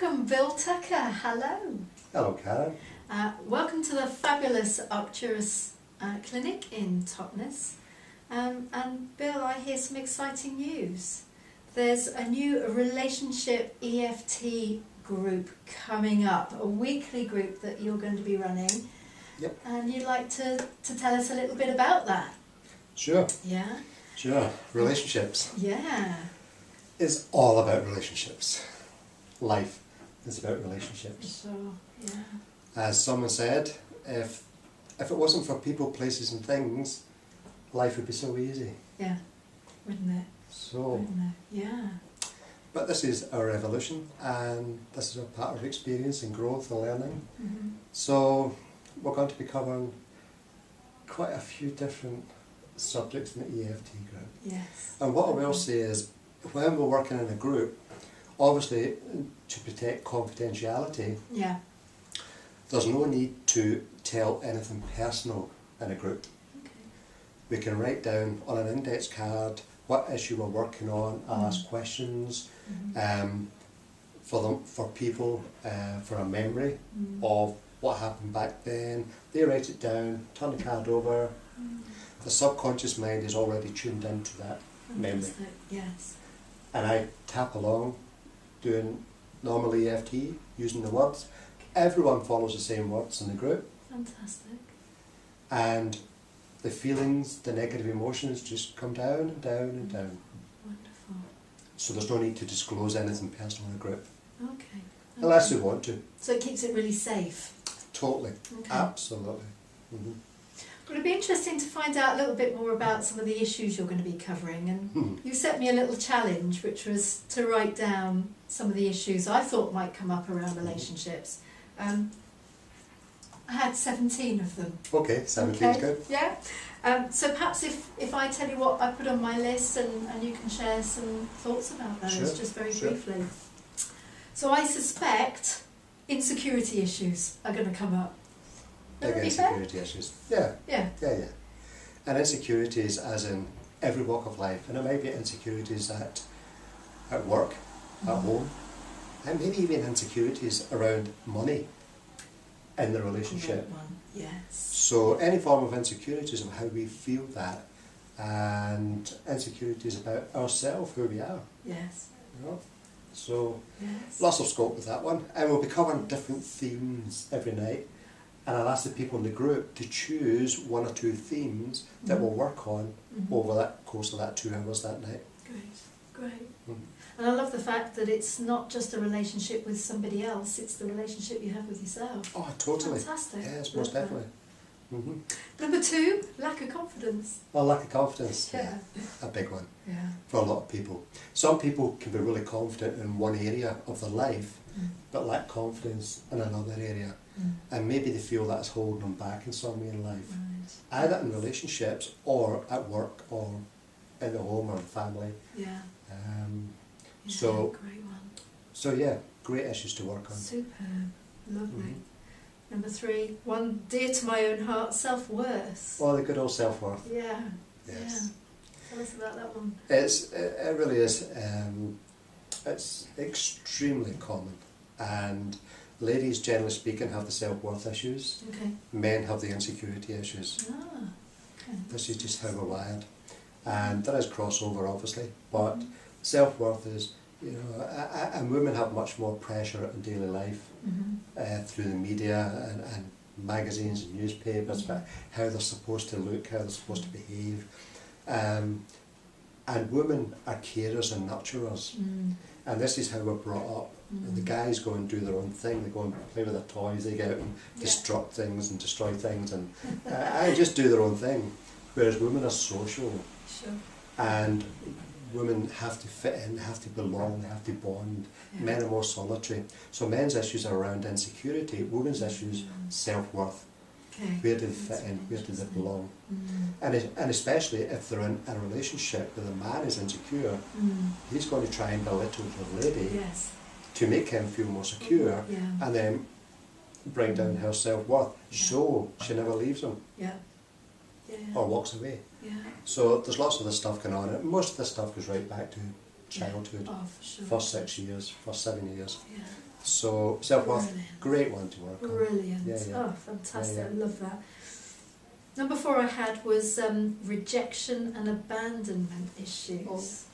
Welcome, Bill Tucker. Hello. Hello, Karen. Welcome to the fabulous Arcturus clinic in Totnes. And Bill, I hear some exciting news. There's a new relationship EFT group coming up, a weekly group that you're going to be running. Yep. And you'd like to tell us a little bit about that? Sure. Yeah? Sure. Relationships. Yeah. It's all about relationships. Life is about relationships. So, yeah. As someone said, if it wasn't for people, places and things, life would be so easy. Yeah. Wouldn't it? So, Wouldn't it? Yeah. but this is our evolution, and this is a part of experience and growth and learning. Mm-hmm. So we're going to be covering quite a few different subjects in the EFT group. Yes. And what I will say is, when we're working in a group, obviously to protect confidentiality, Yeah. there's no need to tell anything personal in a group. Okay. We can write down on an index card what issue we're working on, ask questions for people for a memory of what happened back then. They write it down, turn the card over. The subconscious mind is already tuned into that memory. Fantastic. Yes. And I tap along doing normal EFT, using the words. Everyone follows the same words in the group, Fantastic. and the feelings, the negative emotions just come down and down and down. Wonderful. So there's no need to disclose anything personal in the group, Okay. unless you want to. So it keeps it really safe. Totally, Okay. absolutely. Well, it'd be interesting to find out a little bit more about some of the issues you're going to be covering. And you set me a little challenge, which was to write down some of the issues I thought might come up around relationships. I had 17 of them. Okay, 17 is good. Yeah. So perhaps if I tell you what I put on my list and you can share some thoughts about those, Sure, just very sure. briefly. So I suspect insecurity issues are going to come up. Would Big that be fair? insecurity issues. Yeah, Yeah. yeah. And insecurities as in every walk of life. And it might be insecurities at work, at home, and maybe even insecurities around money in the relationship. Great one. Yes. So any form of insecurities of how we feel that, and insecurities about ourselves, who we are. Yes. You know? So Yes. lots of scope with that one. And we'll be covering different themes every night. And I'll ask the people in the group to choose one or two themes that we'll work on over that course of that 2 hours that night. Great. Great. And I love the fact that it's not just a relationship with somebody else, it's the relationship you have with yourself. Oh, totally. Fantastic. Yes, most Love that. definitely. Number 2, lack of confidence. Well, lack of confidence, Yeah. a big one Yeah. for a lot of people. Some people can be really confident in one area of their life, but lack confidence in another area. And maybe they feel that's holding them back in some way in life. Right. Either in relationships or at work or in the home or the family. Yeah. Yeah. So- Great one. So yeah, great issues to work on. Superb. Lovely. Number 3, one dear to my own heart, self-worth. Oh, the good old self-worth. Yeah. Yes. Yeah. Tell us about that one. It really is. It's extremely common, and ladies, generally speaking, have the self-worth issues. Okay. Men have the insecurity issues. Ah. Okay. This is just how we're wired, and there is crossover, obviously. But self-worth is, you know, and women have much more pressure in daily life through the media and magazines and newspapers about how they're supposed to look, how they're supposed to behave. And women are carers and nurturers. And this is how we're brought up. And the guys go and do their own thing. They go and play with their toys. They go out and destruct things and destroy things and just do their own thing. Whereas women are social. Sure. And women have to fit in, they have to belong, they have to bond. Yeah. Men are more solitary. So men's issues are around insecurity. Women's issues, self-worth. Okay. Where do they fit in? Where do they belong? And especially if they're in a relationship where the man is insecure, he's going to try and belittle the lady Yes. to make him feel more secure, Yeah. and then bring down her self-worth, so she never leaves him Yeah. Yeah. or walks away. Yeah. So there's lots of this stuff going on, and most of this stuff goes right back to childhood, Oh, for sure. first 6 years, first 7 years. Yeah. So self-worth, Brilliant. great one to work on. Brilliant. Yeah, yeah. Oh, fantastic. Yeah, yeah. I love that. Number 4 I had was rejection and abandonment issues.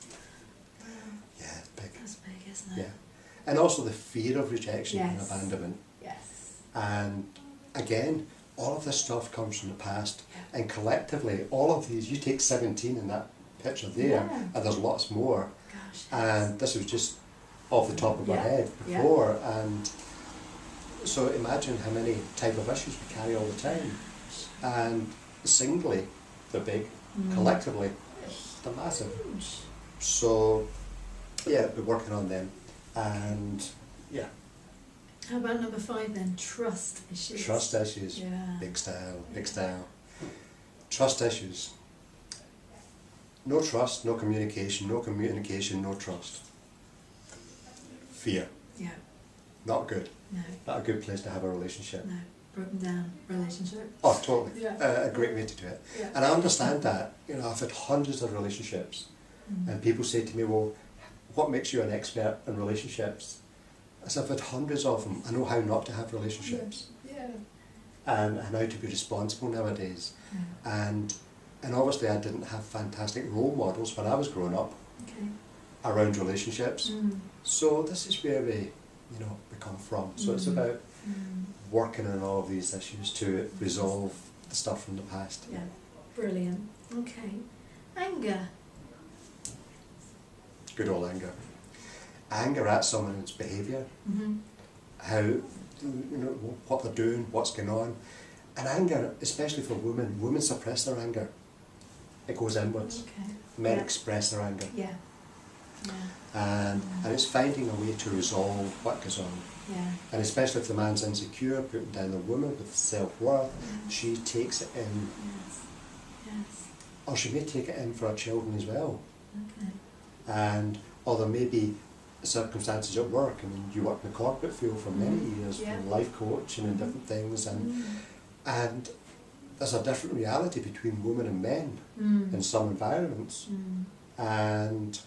Yeah, it's big. That's big, isn't it? Yeah. And also the fear of rejection and Yes. abandonment. Yes. And again, all of this stuff comes from the past. Yeah. And collectively, all of these, you take 17 in that picture there, Yeah. and there's lots more. Gosh, yes. And this was just off the top of my Yeah. head Yeah. before. And so imagine how many type of issues we carry all the time. And singly, they're big. Collectively, they're massive. Huge. So, yeah, we're working on them. And, yeah, How about number 5 then? Trust issues. trust issues. Yeah. Big style, big style. Trust issues. No trust, no communication, no trust. Fear. Yeah. Not good. No. Not a good place to have a relationship. No. Broken down relationship. Oh, totally. Yeah. A great way to do it. Yeah. And I understand that. You know, I've had hundreds of relationships, and people say to me, well, what makes you an expert in relationships? I said, I've had hundreds of them. I know how not to have relationships, Yeah. and how to be responsible nowadays. Yeah. And obviously I didn't have fantastic role models when I was growing up Okay. around relationships. Mm. So this is where we come from. So it's about Mm. working on all of these issues to resolve the stuff from the past. Yeah. Brilliant. Okay. Anger. Good old anger. Anger at someone's behaviour, Mm-hmm. how, what they're doing, what's going on. And anger, especially for women suppress their anger. It goes inwards. Okay. Men Yeah. express their anger. Yeah. Yeah. And it's finding a way to resolve what goes on. Yeah. And especially if the man's insecure, putting down the woman with self-worth, she takes it in, Yes. Yes. or she may take it in for her children as well. Okay. And, or there may be circumstances at work. I mean, you work in the corporate field for many years, Yeah. life coaching and different things, and there's a different reality between women and men in some environments. And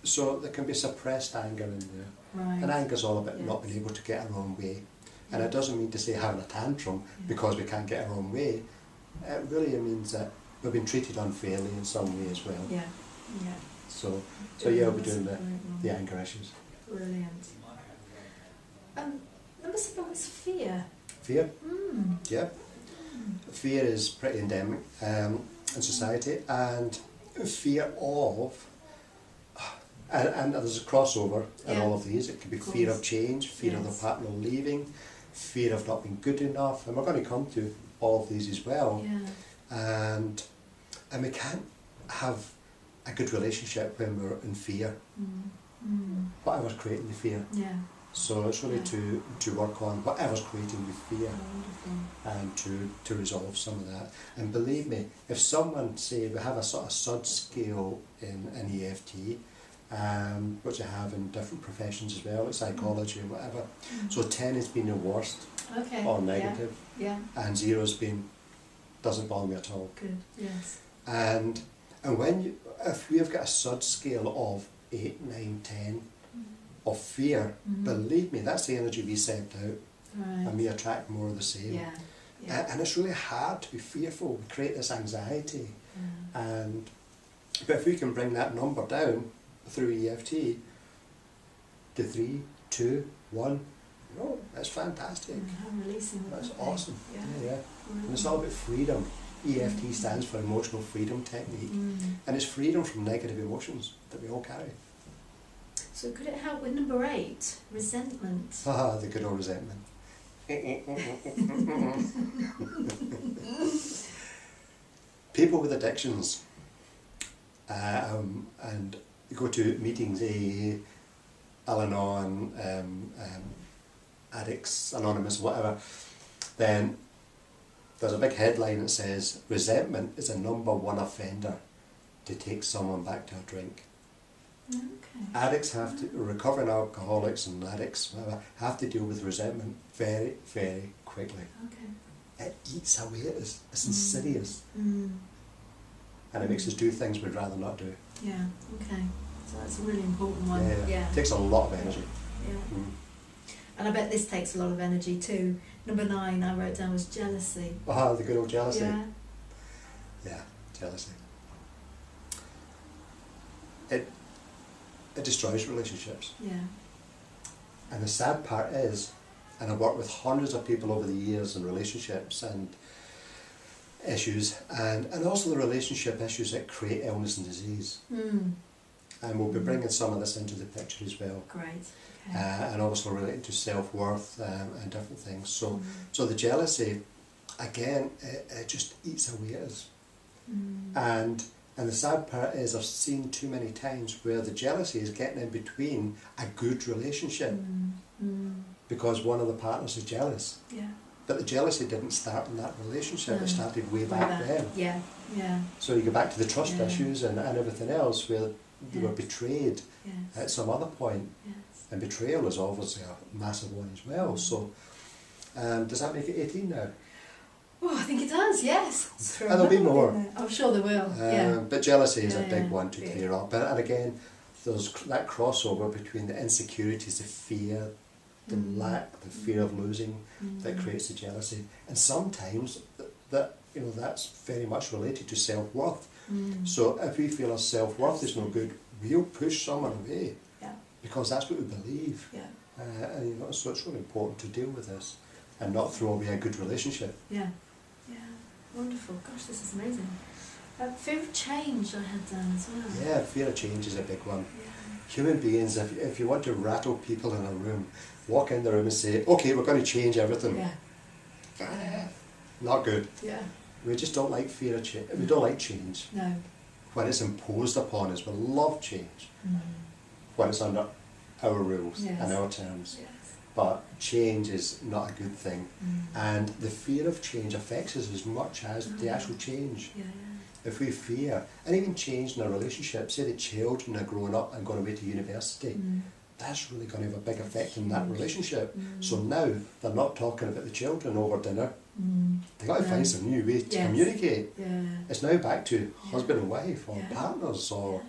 so there can be suppressed anger in there. Right. And anger's all about Yeah. not being able to get our own way. And Yeah. it doesn't mean to say having a tantrum because we can't get our own way. It really means that we've been treated unfairly in some way as well. Yeah. Yeah. So yeah, we'll be That's doing a great one. the anger issues. Brilliant. Number 7 was fear. Fear, Mm. yeah. Fear is pretty endemic in society, and fear of, and there's a crossover in Yeah. all of these. It could be fear of course. change, fear of Yes. the partner leaving, fear of not being good enough, and we're going to come to all of these as well. Yeah. And we can't have a good relationship when we're in fear. Whatever's creating the fear. Yeah. So it's really Yeah. to work on whatever's creating the fear. Wonderful. And to resolve some of that. And believe me, if someone, say, we have a sort of SUD scale in EFT, which I have in different professions as well, like psychology and whatever. So 10 has been the worst Okay. or negative, Yeah. and 0 has been, doesn't bother me at all. Good. Yes. And when if we've got a SUD scale of 8, 9, 10 of fear, believe me, that's the energy we send out, Right. and we attract more of the same. Yeah. Yeah. And it's really hard to be fearful. We create this anxiety. But if we can bring that number down through EFT to 3, 2, 1, that's fantastic. I'm releasing That's that. awesome. Yeah. Yeah. And it's all about freedom. EFT stands for Emotional Freedom Technique. And it's freedom from negative emotions that we all carry. So could it help with number 8, resentment? Ah, the good old resentment. People with addictions, and you go to meetings, Al-Anon, Addicts Anonymous, whatever, then there's a big headline that says, resentment is a #1 offender to take someone back to a drink. Okay. Addicts have to, recovering alcoholics and addicts, whatever, have to deal with resentment very, very quickly. Okay. It eats away at us. It's insidious. Mm. And it makes us do things we'd rather not do. Yeah. Okay. So that's a really important one. Yeah. Yeah. It takes a lot of energy. Yeah. Mm. And I bet this takes a lot of energy too. Number 9 I wrote down was jealousy. Ah, the good old jealousy. Yeah. Yeah, jealousy. It destroys relationships. Yeah. And the sad part is, and I've worked with hundreds of people over the years in relationships and issues, and also the relationship issues that create illness and disease. Mm. And we'll be bringing some of this into the picture as well. Great. Okay. And also related to self-worth and different things. So the jealousy, again, it just eats away at us. And the sad part is I've seen too many times where the jealousy is getting in between a good relationship because one of the partners is jealous. Yeah. But the jealousy didn't start in that relationship, it started way back then. Yeah, yeah. So you go back to the trust issues and everything else where they were betrayed at some other point. Yes. And betrayal is obviously a massive one as well. So does that make it 18 now? Oh, I think it does, yes. And there'll be more. I'm sure there will, yeah. But jealousy is a big one to Yeah. clear up. And again, there's that crossover between the insecurities, the fear, the lack, the fear of losing that creates the jealousy. And sometimes that's very much related to self-worth. So if we feel our self-worth is no good, we'll push someone away because that's what we believe. Yeah. And so it's really important to deal with this and not throw away a good relationship. Yeah. Yeah. Wonderful. Gosh, this is amazing. Fear of change I had down as well. Yeah, fear of change is a big one. Yeah. Human beings, if you want to rattle people in a room, walk in the room and say, okay, we're going to change everything. Yeah. Not good. Yeah. We just don't like fear of change. We don't like change. No. When it's imposed upon us, we love change. When it's under our rules and our terms. Yes. But change is not a good thing. And the fear of change affects us as much as the actual change. Yeah, If we fear, and even change in a relationship, say the children are growing up and going away to university, that's really going to have a big effect on that relationship. So now they're not talking about the children over dinner. They've got to find some new way to communicate. Yeah. It's now back to husband and wife or partners or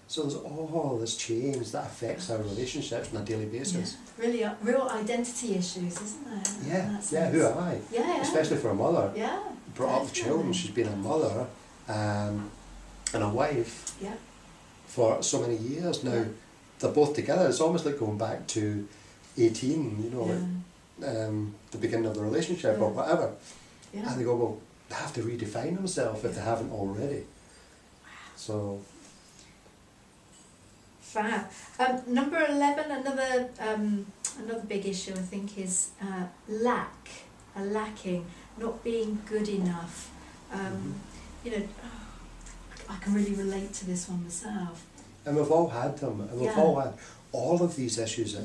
so there's all this change that affects our relationships on a daily basis. Yeah. Really, real identity issues, isn't there? Yeah, who am I? Yeah. Especially for a mother. Yeah. Brought up the children, she's been a mother and a wife for so many years now. They're both together. It's almost like going back to 18, the beginning of the relationship or whatever. Yeah. And they go, well, they have to redefine themselves if they haven't already. So. Fab. Number 11, another big issue I think is lacking, not being good enough. I can really relate to this one myself. And we've all had them, and we've all had all of these issues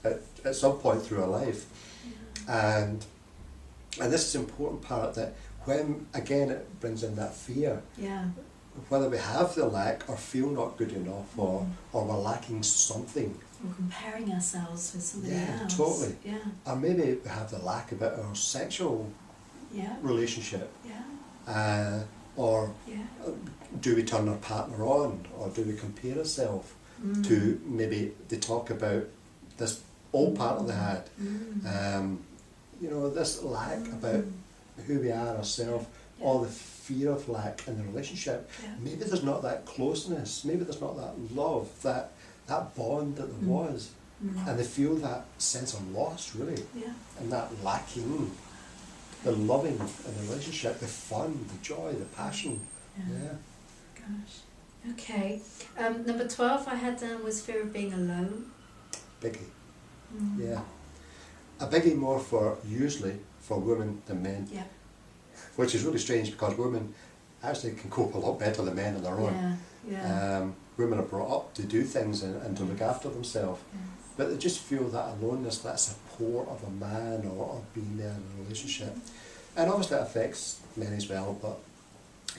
at some point through our life. Yeah. And this is the important part, that when, again, it brings in that fear. Yeah. Whether we have the lack or feel not good enough or we're lacking something. Or comparing ourselves with somebody else. Yeah, totally. Yeah. Or maybe we have the lack about our sexual relationship. Yeah. Or do we turn our partner on, or do we compare ourselves to, maybe they talk about this old partner they had. This lack about who we are ourselves, all the fear of lack in the relationship. Yeah. Maybe there's not that closeness, maybe there's not that love, that bond that there was. And they feel that sense of loss, really. Yeah. And that lacking, the loving in the relationship, the fun, the joy, the passion. Yeah. Gosh. Okay. Number 12 I had down was fear of being alone. Biggie. Yeah. A biggie more usually for women than men. Yeah. Which is really strange because women actually can cope a lot better than men on their own. Yeah. Women are brought up to do things and to look after themselves. Yes. But they just feel that aloneness, that support of a man or being there in a relationship. And obviously it affects men as well,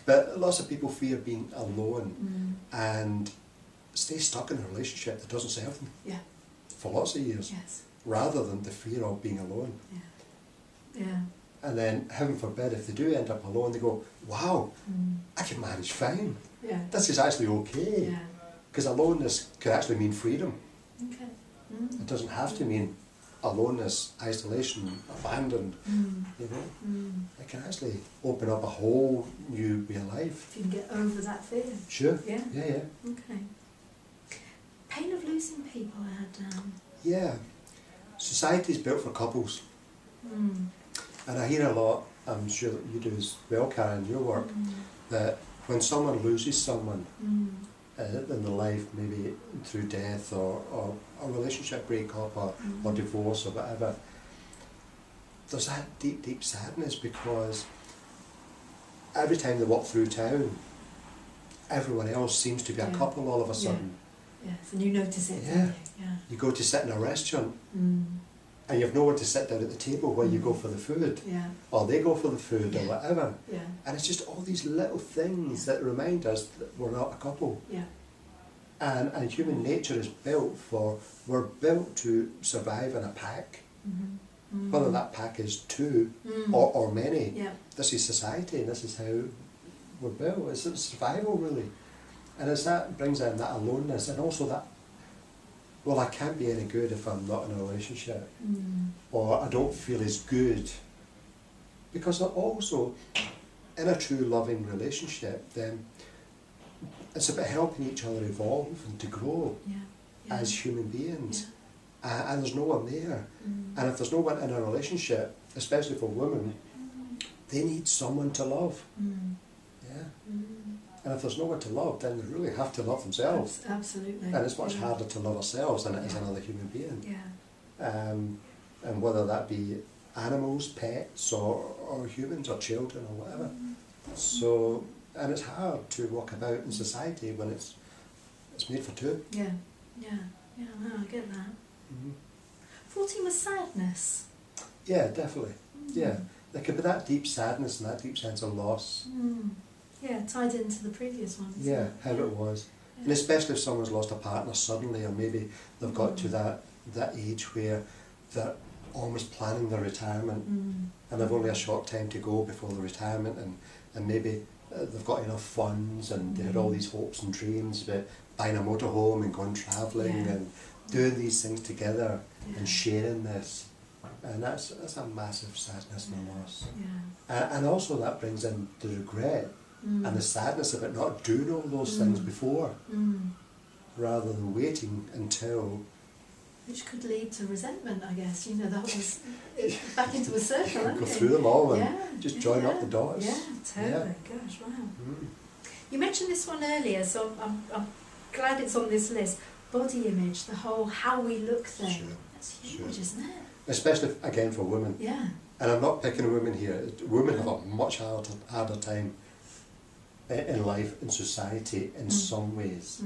but lots of people fear being alone and stay stuck in a relationship that doesn't serve them for lots of years, rather than the fear of being alone. Yeah. Yeah. And then, heaven forbid, if they do end up alone, they go, wow, I can manage fine. Yeah. This is actually okay. Because aloneness could actually mean freedom. Okay. It doesn't have to mean aloneness, isolation, abandoned, you know, it can actually open up a whole new way of life. If you can get over that fear. Sure. Yeah. Yeah, yeah. Okay. Pain of losing people, I had down. Yeah. Society's built for couples. And I hear a lot, I'm sure that you do as well, Karen, in your work, that when someone loses someone in their life, maybe through death or a relationship breakup or divorce or whatever, there's that deep, deep sadness, because every time they walk through town, everyone else seems to be a couple all of a sudden. Yes, and you notice it, Yeah. don't you? Yeah. You go to sit in a restaurant and you have no one to sit down at the table while you go for the food, or they go for the food or whatever. Yeah. And it's just all these little things that remind us that we're not a couple. Yeah. And human nature is built we're built to survive in a pack. Whether that pack is two or many. Yeah. This is society, and this is how we're built. It's survival, really. And as that brings in that aloneness, and also that, well, I can't be any good if I'm not in a relationship, or I don't feel as good. Because also, in a true loving relationship, then it's about helping each other evolve and to grow as human beings. And there's no one there. And if there's no one in a relationship, especially for women, they need someone to love. Yeah. And if there's no one to love, then they really have to love themselves. Absolutely. And it's much harder to love ourselves than it is another human being. Yeah. And whether that be animals, pets, or humans, or children, or whatever. So, and it's hard to walk about in society when it's made for two. Yeah. Yeah. Yeah. No, I get that. 14 was sadness. Yeah, definitely. Yeah, there could be that deep sadness and that deep sense of loss. Yeah, tied into the previous ones. Yeah, how it was. And especially if someone's lost a partner suddenly, or maybe they've got to that age where they're almost planning their retirement, and they've only a short time to go before the retirement, and maybe they've got enough funds, and they had all these hopes and dreams about buying a motorhome and going travelling and doing these things together and sharing this. And that's a massive sadness and loss. And also that brings in the regret and the sadness about not doing all those things before, rather than waiting until... Which could lead to resentment, I guess. You know, that was back into a circle, go through them all and just join up the dots. Yeah, totally. Gosh, wow. You mentioned this one earlier, so I'm glad it's on this list. Body image, the whole how we look thing. Sure. That's huge, isn't it? Especially, again, for women. Yeah. And I'm not picking women here. Women have a much harder time in life, in society, in some ways.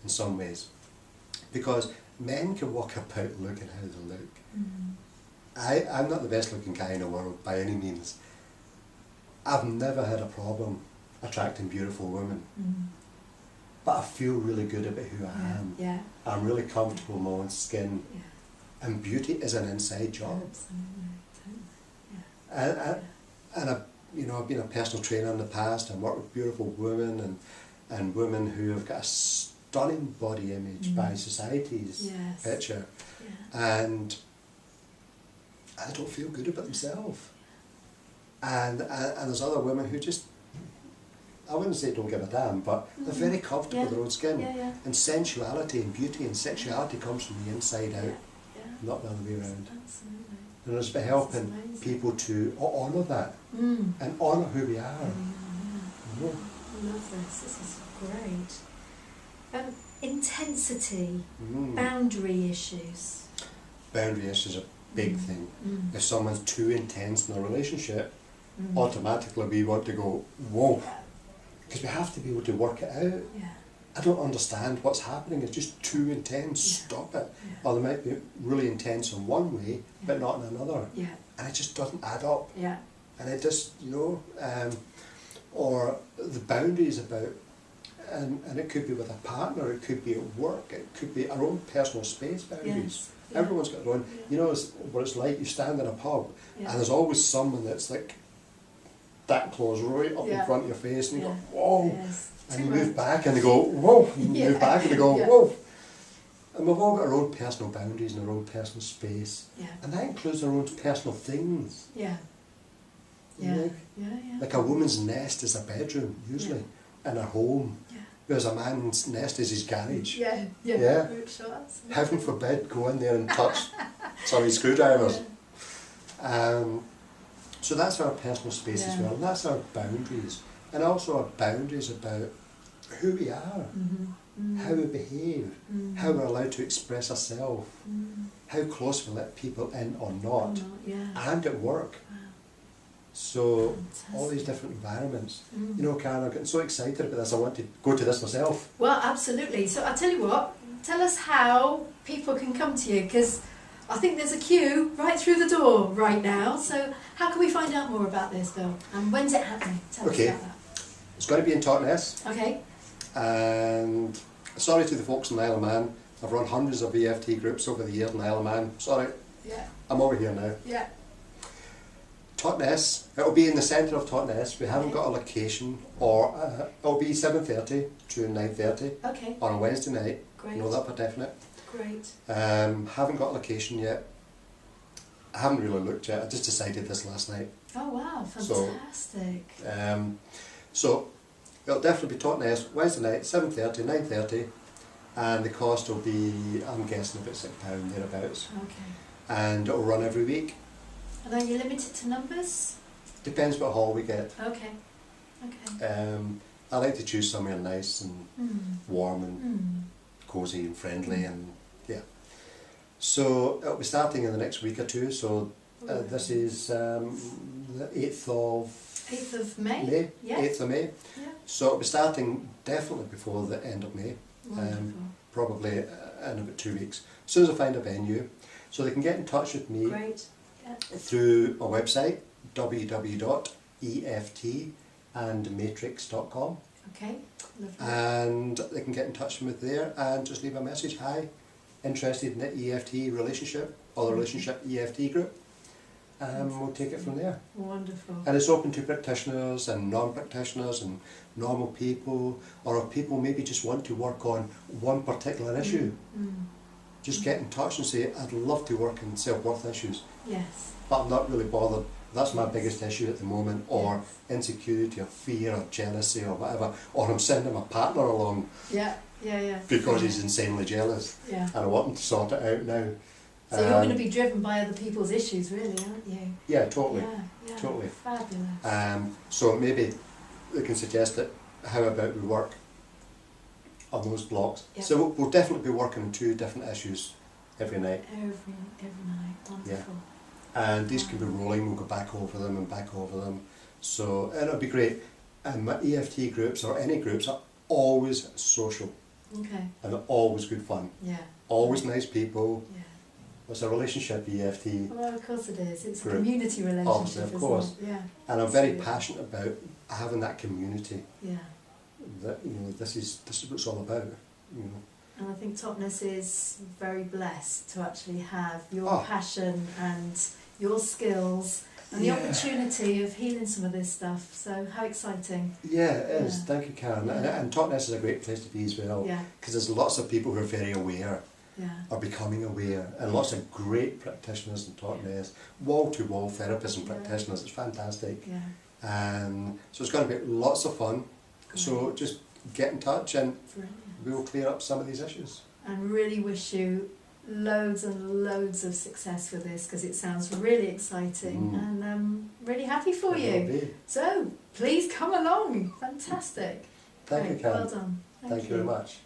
In some ways. Because men can walk about looking how they look. I'm not the best looking guy in the world by any means. I've never had a problem attracting beautiful women. But I feel really good about who I am. Yeah. I'm really comfortable in my own skin. Yeah. And beauty is an inside job. Absolutely. Totally. And I've been a personal trainer in the past and worked with beautiful women and women who have got a stunning body image by society's picture. And they don't feel good about themselves. And there's other women who just, I wouldn't say don't give a damn, but they're very comfortable with their own skin. And sensuality and beauty and sexuality comes from the inside out, not the other way around. Absolutely. And it's about helping people to honour that and honour who we are. I love this. This is great. Intensity, boundary issues. Boundary issues are a big thing. If someone's too intense in a relationship, automatically we want to go, whoa, because we have to be able to work it out. I don't understand what's happening, it's just too intense, stop it. Or they might be really intense in one way, but not in another. And it just doesn't add up. And it just, or the boundaries about, and it could be with a partner, it could be at work, it could be our own personal space boundaries. Everyone's got their own, what it's like, you stand in a pub, and there's always someone that's like that close right up in front of your face, and you go, whoa, and you move back and they go, whoa, and you move back and they go, whoa. And we've all got our own personal boundaries and our own personal space. Yeah. And that includes our own personal things. Yeah. You Yeah. know, Yeah. like a woman's nest is a bedroom, usually, in her home. Yeah. Whereas a man's nest is his garage. Yeah. Yeah. Sure, absolutely. Heaven forbid, go in there and touch some of his screwdrivers. So that's our personal space as well, and that's our boundaries. And also our boundaries about who we are, how we behave, how we're allowed to express ourselves, how close we let people in or not, and at work. Wow. So Fantastic. all these different environments. You know, Karen, I'm getting so excited about this, I want to go to this myself. Well, absolutely. So I'll tell you what, tell us how people can come to you, because I think there's a queue right through the door right now. So how can we find out more about this, Bill? And when's it happening? Tell us about that. It's going to be in Totnes. Okay. And sorry to the folks in Isle of Man, I've run hundreds of EFT groups over the years in Isle of Man. Sorry, Yeah. I'm over here now. Yeah. Totnes, it'll be in the centre of Totnes. We haven't got a location, or it'll be 7:30 to 9:30 Okay. on a Wednesday night. Great. Know that for definite. Great. Haven't got a location yet. I haven't really looked yet. I just decided this last night. Oh wow, fantastic. So it'll definitely be Totnes Wednesday night, 7:30, 9:30, and the cost will be, I'm guessing, about £6 thereabouts. Okay. And it'll run every week. And are you limited to numbers? Depends what hall we get. Okay. Okay. I like to choose somewhere nice and warm and cosy and friendly, and yeah. So it'll be starting in the next week or two. So this is the 8th of 8th of May. Yeah. 8th of May. Yeah. So it'll be starting definitely before the end of May. Wonderful. Probably in about 2 weeks. As soon as I find a venue, so they can get in touch with me. Great. Yeah. Through my website, www.eftandmatrix.com, Okay. Lovely. and they can get in touch with me there and just leave a message. Hi, interested in the EFT relationship or the relationship EFT group, and we'll take it from there. Wonderful. And it's open to practitioners and non-practitioners and normal people, or if people maybe just want to work on one particular issue, just get in touch and say, I'd love to work in self-worth issues. Yes. But I'm not really bothered. That's my biggest issue at the moment, or insecurity, or fear, or jealousy, or whatever. Or I'm sending my partner along Yeah. because he's insanely jealous, Yeah. and I want him to sort it out now. So you're going to be driven by other people's issues, really, aren't you? Yeah, totally. Yeah. Totally. Fabulous. So maybe they can suggest that. How about we work on those blocks? Yep. So we'll definitely be working on 2 different issues every night. Every night. Wonderful. And these can be rolling, we'll go back over them and back over them. So it'll be great. And my EFT groups, or any groups, are always social. Okay. And they're always good fun. Yeah. Always nice people. Yeah. It's a relationship EFT. Well, of course it is. It's a Group. community relationship, Obviously, of course. isn't it? Yeah. And I'm very Absolutely. passionate about having that community. Yeah. That, you know, this is what it's all about. You know. And I think Totnes is very blessed to actually have your Oh. passion and your skills and the Yeah. opportunity of healing some of this stuff. So how exciting. Yeah, it is. Yeah. Thank you, Karen. Yeah. And Totnes is a great place to be as well. Yeah. Because there's lots of people who are very aware, Yeah. are becoming aware, and lots of great practitioners in Totnes, wall-to-wall therapists and practitioners. It's fantastic. Yeah. And so it's going to be lots of fun. So just get in touch and Brilliant. we'll clear up some of these issues. And really wish you loads and loads of success with this, because it sounds really exciting and I'm really happy for It will you. be. So please come along. Fantastic. Thank you, Great. Karen. Well done. Thank you very much.